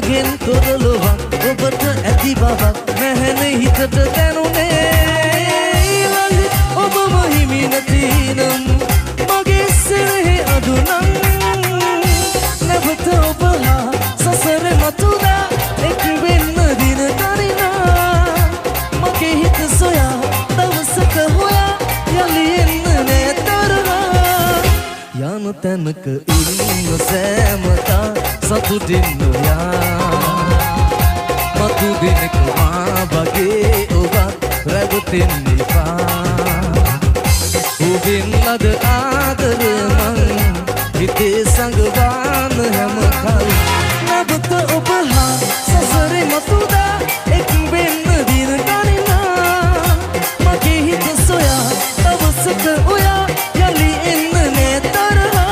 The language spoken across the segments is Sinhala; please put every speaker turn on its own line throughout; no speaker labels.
දුකෙන් තොරලොවක් ඔබට ඇති බවක් නැහැනේ හිතට දැනුනේ ඊළඟ ඔබම හිමි නැතිනම් මගේ සෙනෙහි අදුනම් නැවත ඔබලා සසරේ මතුදා එක් වෙන්න දින දරිනා මගේ හිත සොයා දවසක හොයා යලි එන්න නෑ තරහා යන තැනක ඉන්න සෑමතා සතුටින් නොයා මතු දිනක මා වගේ ඔබත් රැවටෙන්න එපා ඔබෙන් අද ආදර මං හිතේ සංගවාන හැම කල් නැවත ඔබ හා සසරේ මතුදා එක් වෙන්න දින ගණනා මගේ හිත සොයා දවසක ඔයා යලි එන්න නෑ තරහා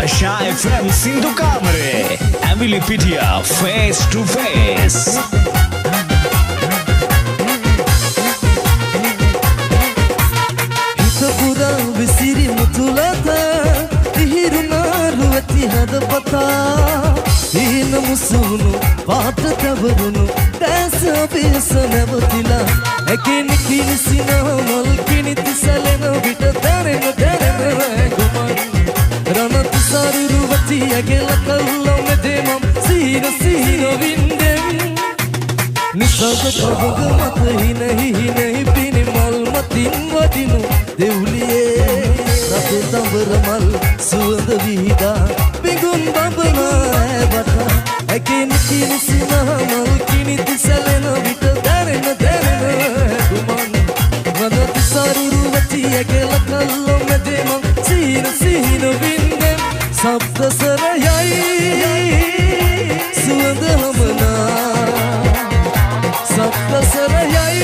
Shy FM Sindhu Kamare Emily Pitia Face to Face
Hita pura visiri mutulata Tihiruna ruwati hadapata Hina musunu paata tavarunu Dasa pesa navatila Ekini kinisina malkini tisalena Vita darena guman Ranat saruru vati agela kallam medemam Sina vindem Nisaga pavaga mata hinahi pini mal matin vadinu Devliye ratu tambara mal suwanda vida Bingun babana bata Ekini kinisina malkini tisalena Vita darena guman Ranat saruru vati agela kallam medemam Sina vindem Sabda sarayai Suwanda hamna Sabda sarayai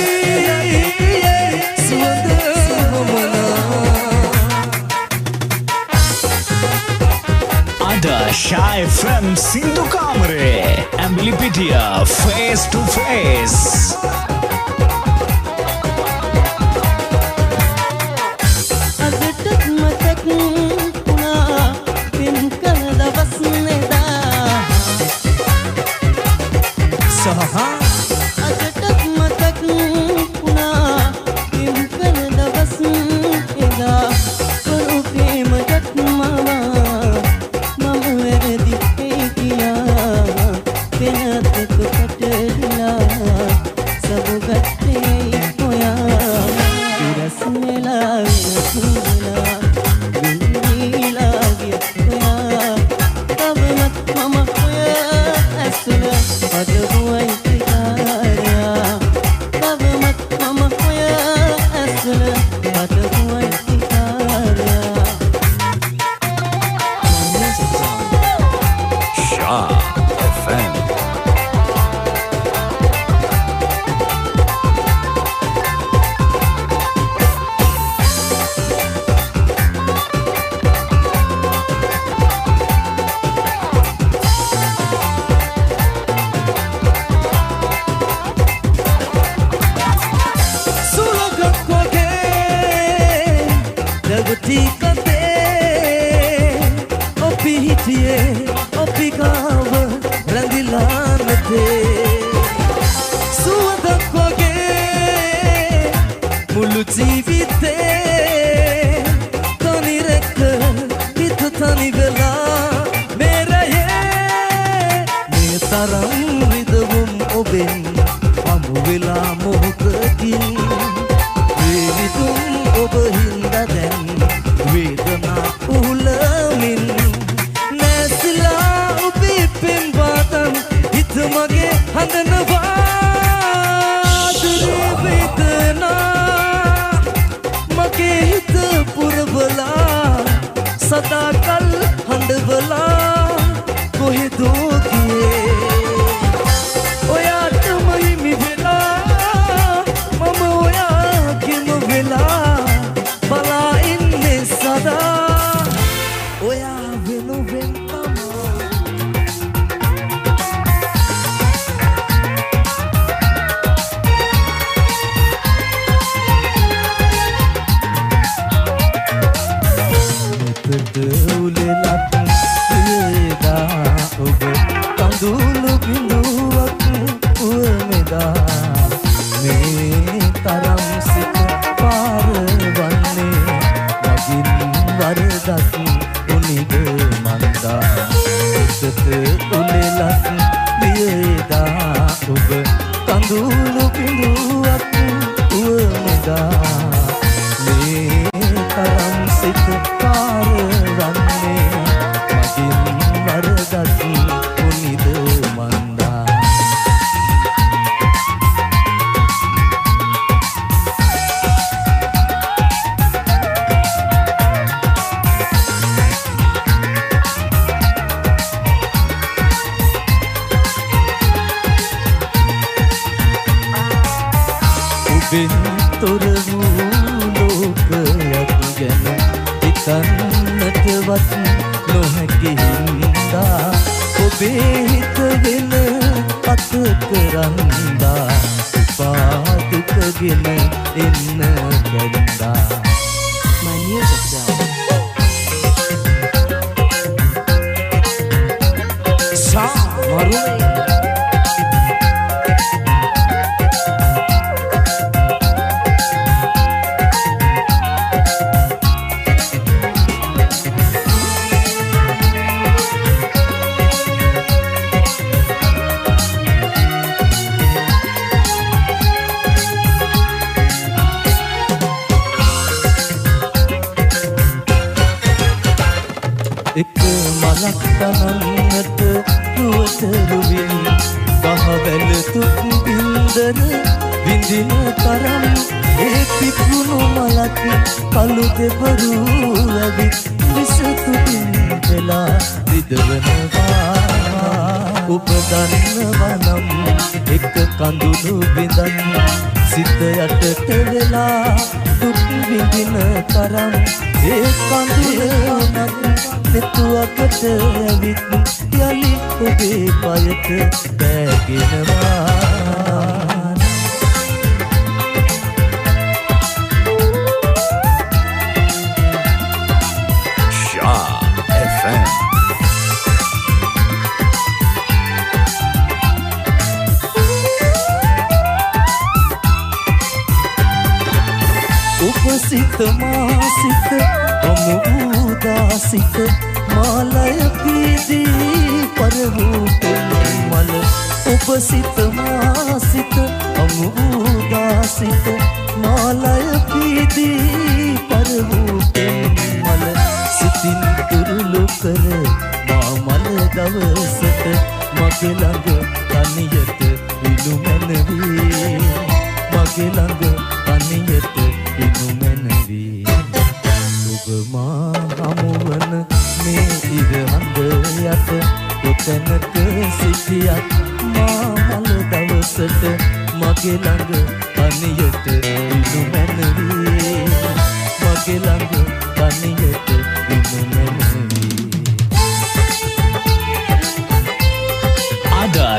Suwanda hamna
Ada Shy FM Sindhu Kamare Emily Pitia Face to Face
चिट्ठी कते ओ पीठिए ओ पिकाव रंगिला नथे सुवदක් වගේ මුළු ජීවිතේ තනි රැක හිත තනි වෙලා මේරයේ මේ තරම් විදවුම් ඔබෙන් හමු වෙලා මොහොතකින් වේවිතුම් ඔබ හින්දා දැන් වේදනා උහුලමින් නැසිලා ඔබේ පෙම් බාතන් හිත මගේ හඳනවා දුරේ වේදනා මගේ හිත පුරවලා සදාකල් හඬවලා කොහෙදෝ ගියේ ඔයාටම හිමි වෙලා මම ඔයාගෙම වෙලා බලා ඉන්නේ සදා ඔයා වෙනුවෙන්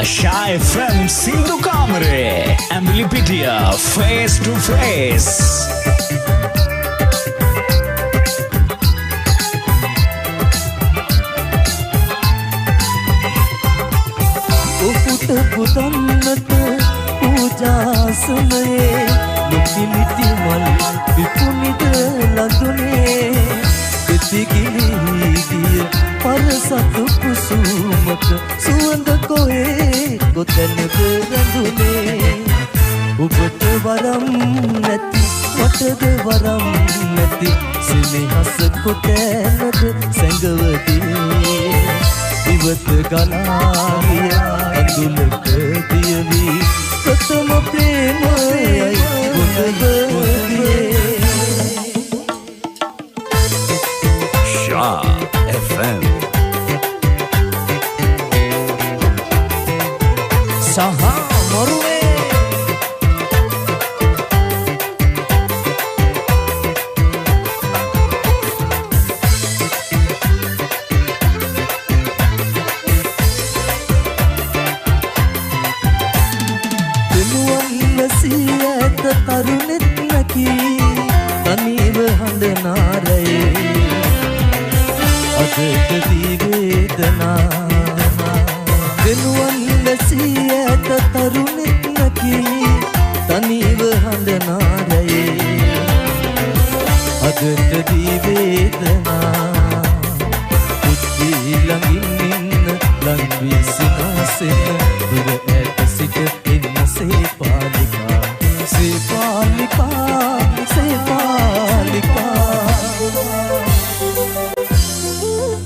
Shy FM Sindhu Kamare Ambilipedia Face to Face.
ඔබට පුදන්නට පූජාසනයේ නුකිලිටි මල් විපුනිද ලඳුනේ පිටිගිලි ගිය පරසතු කුසුමක සුවඳ කොහේ කොතැනක රැඳුනේ ඔබට වරම් නැති මටද වරම් නැති සිනහස කොතැනද සැඟවදී ඉවත ගලාගිය ඇඳුලක දියවී ප්‍රථම ප්‍රේමයයි ගොඩවදියේ
Shah FM
Saha Moruwe තරුණෙත් නැකී තනිව හඬනාරයේ අදට දී වේදනා වෙනුවන් වැසී ඇත තරුණෙත් නැකී තනිව හඬනාරයේ අදට දී වේදනා පුත්ති ළඟින් ඉන්න ලං වී සිනාසෙන දුර ඇත සිට එන්න සේපාලිකා Sepalika, Sepalika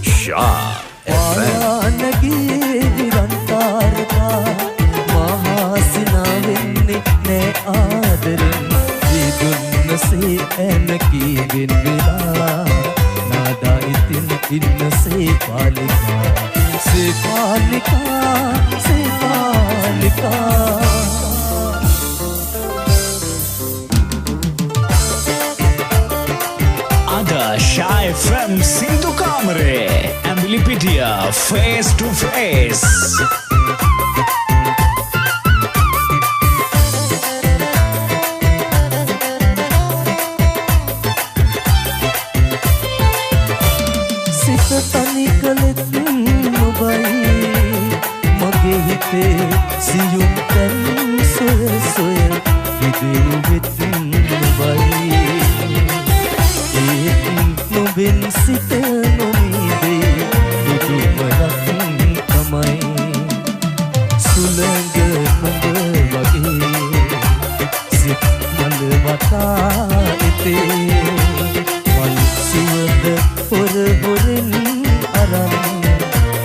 Shah FM
Nagi Virantarka Mahasina Vinni Ne Adrin Vidunna Se Enaki Vinvila Nada Itin Inna Sepalika Sepalika, Sepalika
Shah FM Sindhu Kamare Ambilipitia Face to Face
Sita tani kalet nubai Mage hite siyum tan soya soya Videru vit nubai Nubin sita numide Dudumayak kamai Sulanga numba wage Sit malwata ite Mal siwanda horin aram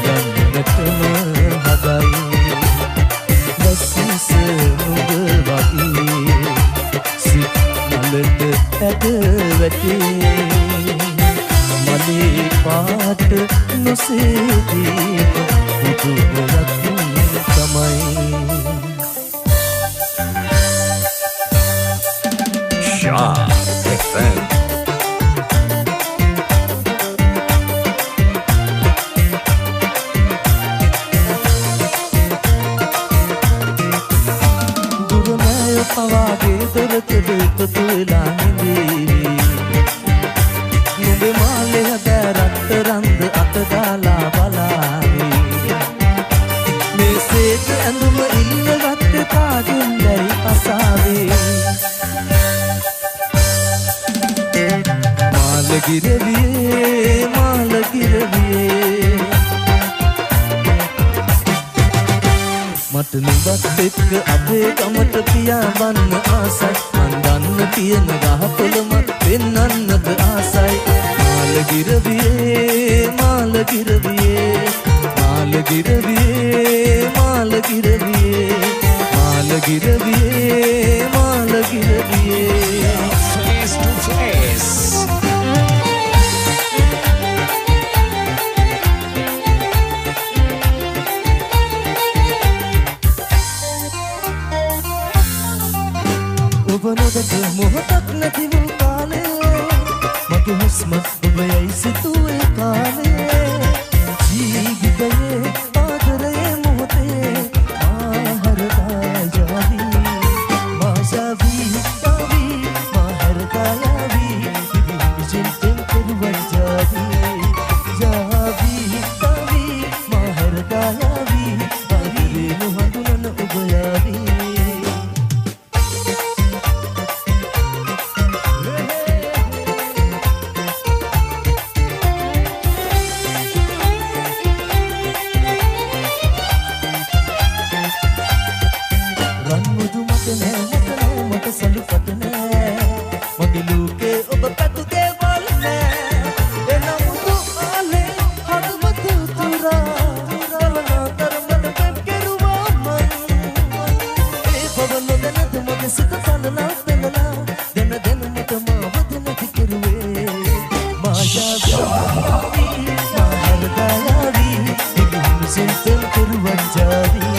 Yannatama hadai Basisa numba wage Sit malata adawate Mali paat nusedeep udurak kamai
Shah FM
Durnayo pawage dorkede tutula nindi Numbe male hadarat rand atdala balani Meset anduma illawat taagundai asawe Malagiraviye මට නුඹත් එක්ක අපේ ගමට පියාඹන්න ආසයි මන් දන්න තියෙන ගහකොළම පෙන්නන්නද ආසයි මාළගිරවියේ මාළගිරවියේ මාළගිරවියේ මාළගිරවියේ මාළගිරවියේ මාළගිරවියේ
Face to Face
ඔබ නොදක මොහොතක් නැති වූ කාලේ මගේ හුස්ම ඔබ යයි සිතුවේ කාලේ ජීවිතයේ ආදරයේ මොහොතේ මාහරදා ජාවි මාසවි තවි මාහරදා යාවි විවිධ කෙරුවත් ජාවි ජාවි තවි මාහරදා යාවි ආදරේ නොහඳුන මගිලුකේ ඔබ පැතු දේවල් නෑ එනමුතු ආලේ හදවත උතුරා කලනා තරමට පෙම් කෙරුවා මං ඒ පවන දැනද මගේ සිත තනලා පෙළලා දෙන දෙනමට මාව දෙනති කෙරුවේ මායාවී මාහරදායාවී ඉබුහුණු සෙන්තෙන් කෙරුවන් ජාවී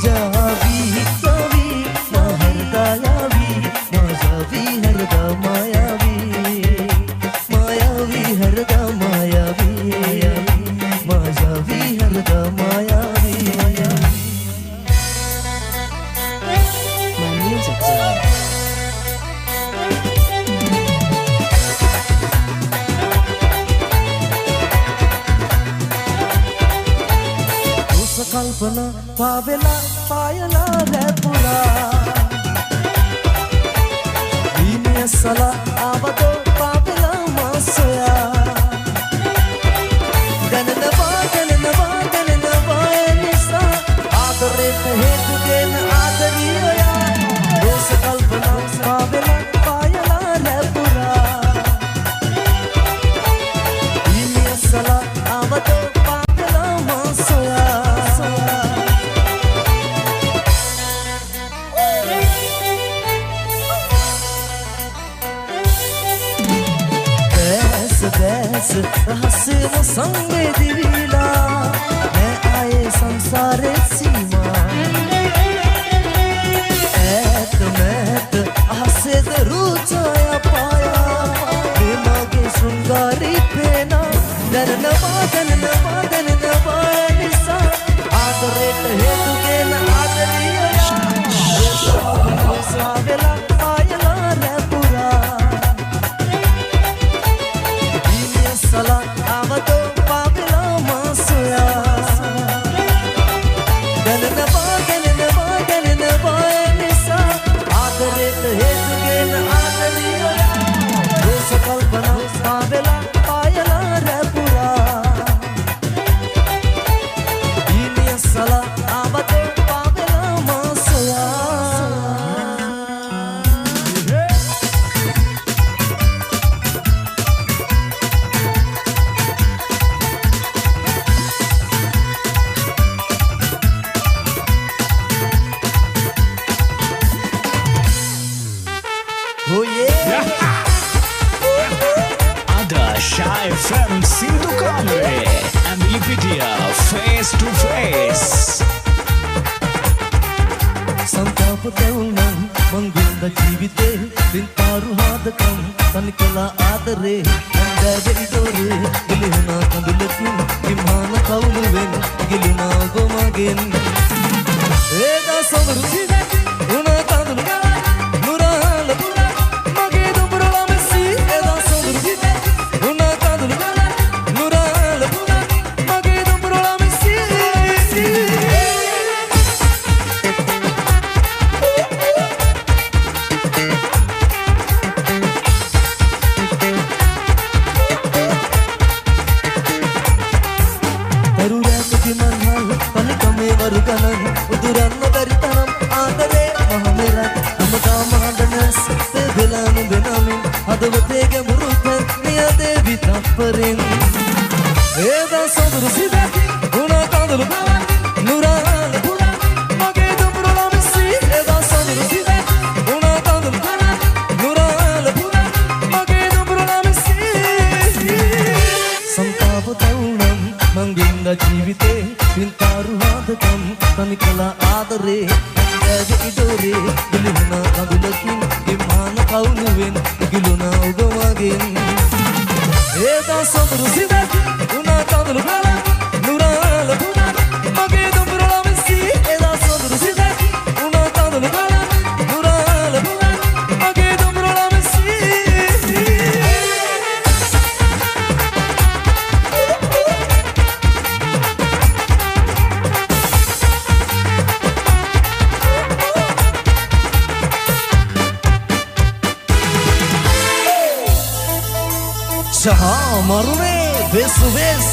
ජාවී ජාවී මාහරදායාවී මායාවී හරදා මායාවී මායාවී හරදා මායාවී මායාවී හරදා මායාවී My music zone. कल्पना पावेला पायला रैपुरा दीने सला आवदो पावेला मासया गननवा निसा आदरे हेतु गेन आदरिया दोस कल्पना पावेला पायला रैपुरा दीने सला आवदो पावेला मासया बैस रहस्य वो संगे दिविला मैं आए संसारे सीमा ऐत मैत आसे रुचाया पाया दिमागे श्रृंगारी पेना दननवा निसा आदरेट हेतु गेन आदरिया सावेला पायला रैपुरा सला आवतो पावेला मासया गननवा निसा आदरेत हेतु गेन आदरिया दोस कल्पना पावेला पायला रैपुरा दीने सला आवतो पावेला मासया Oh yeah!
Ada Shy from Sindhu Kamre, Emily Pitia, Face to Face.
संताप तेवुनम मंगुंद जीविते बिंतारु हादकम तनिकला आदरे अंदे इदोरे गिलुना कंदुलकिन विमान कवुलुवेन गिलुना गोमगेन एदा समरु उना कंदुल नुराल मगे दुबरला मेसी एदा समरु उना कंदुल नुराल मगे दुबरला मेसी වරුගණන් උදුරන්න බැරි තරම් ආදරේ මහමෙරක් අමතා මහඬනස් තෙබලානු වෙනමින් හදවතේ ගැඹුරු තත්නියදේ විතප්පරෙන් ඒදා සොඳුරු සිදැකි උනා කඳුළු නුරාල මගේ දුඹුරු ළමසි ඒදා සොඳුරු සිදැකි උනා කඳුළු නුරාල මගේ දුඹුරු ළමසි संताप तरुणम मंगिंद जीविते बिंतारु हादकम तनिकला आदरे अंदे इदोरे गिलुना कंदुलकिन विमान कवुलुवेन गिलुना उगमगेन एदा समरु सिदकि उना कंदुलु नुराल मगे दुඹුරු ළමසි एदा समरु सिदकि उना कंदुलु नुराल मगे दुඹුරු ළමසි Shaha Marune, face to face.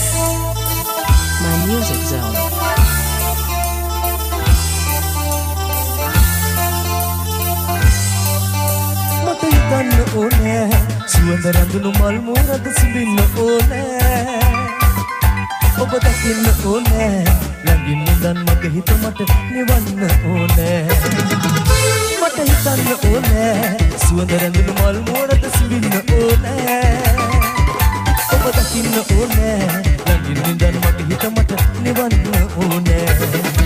My music zone.
මට හිතන්න ඕන සුවඳ රැඳුණු මල් මෝරද සිඹින්න ඕනෑ ඔබ දකින්න ඕනෑ ළඟින් ඉඳන් මගේ හිත මට නිවන්න ඕනෑ මට හිතන්න ඕනෑ සුවඳ රැඳුණු මල් මෝරද සිඹින්න ඕනෑ ඔබ දකින්න ඕනෑ ළඟින් ඉඳන් මගේ හිත මට නිවන්න ඕනෑ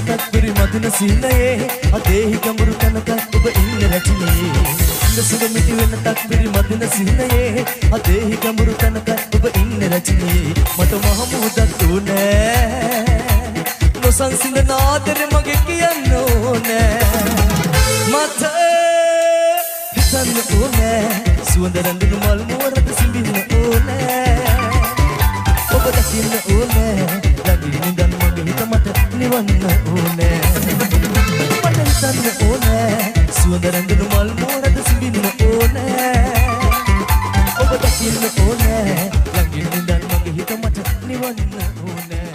තත්පරි මදින සීනයේ අදේහි ගඹුරු තනක ඔබ ඉන්න රැටිනේ සුගමිති වෙන තත්පරි මදින සීනයේ අදේහි ගඹුරු තනක ඔබ ඉන්න රැටිනේ මට මහ මුහුදක් උනේ නොසන්සිඳ නාදර මගේ කියන්න ඕනේ මට හිතන්න ඕනේ සුවඳ රැඳුණු මල් මෝරද සිඹින්න ඕනේ ඔබ දකින්න ඕනේ ළඟින් ඉඳන් මගේ හිත මට නිවන්න ඕනේ මට හිතන්න ඕනේ සුවඳ රැඳුණු මල් මෝරද සිඹින්න ඕනේ ඔබ දකින්න ඕනේ ළඟින් ඉඳන් මගේ හිත මට නිවන්න ඕනේ